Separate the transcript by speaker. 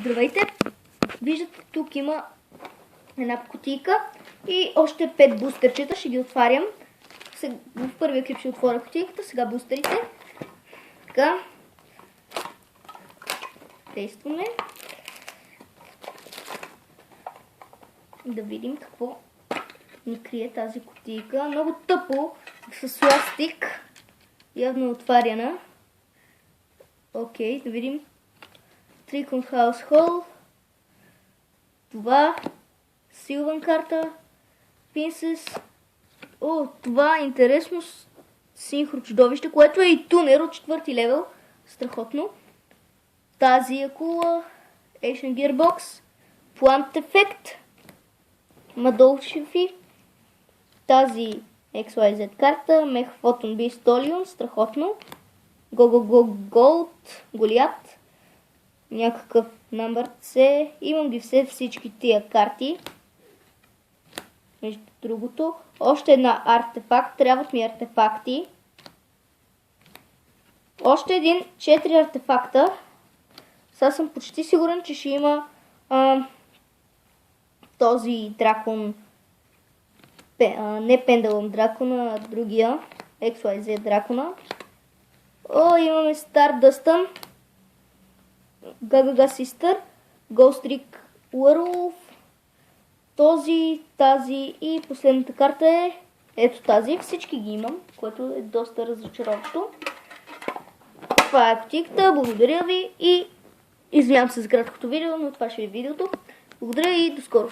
Speaker 1: Здравейте! Виждате, тук има една кутийка и още 5 бустерчета. Ще ги отварям. В първия клип ще отворя кутийката, сега бустерите. Така. Действаме. Да видим какво ни крие тази кутийка. Много тъпо, с ластик. Явно отваряна. Окей, да видим. Tricon Household. Това. Силван карта. Пинсес. О, това е интересно. Синхро чудовище, което е и тунер от 4-ти левел. Страхотно. Тази акула. Asian Gearbox. Plant Effect. Мадолшифи. Тази XYZ карта. Mech Photon Beast Stolion. Страхотно. Gold. Голиат. Някакъв number C. Имам ги всички тия карти. Между другото. Още една артефакт. Трябват ми артефакти. Още 4 артефакта. Сега съм почти сигурен, че ще има този дракон. Не пендалъм дракона, а другия. XYZ дракона. О, имаме Stardust. Gaga Sister. Ghost Trick Werewolf. Тази и последната карта е ето тази. Всички ги имам, което е доста разочароващо. Това е кутийката. Благодаря ви и извинявам се за краткото видео, но това ще е видеото. Благодаря и до скоро!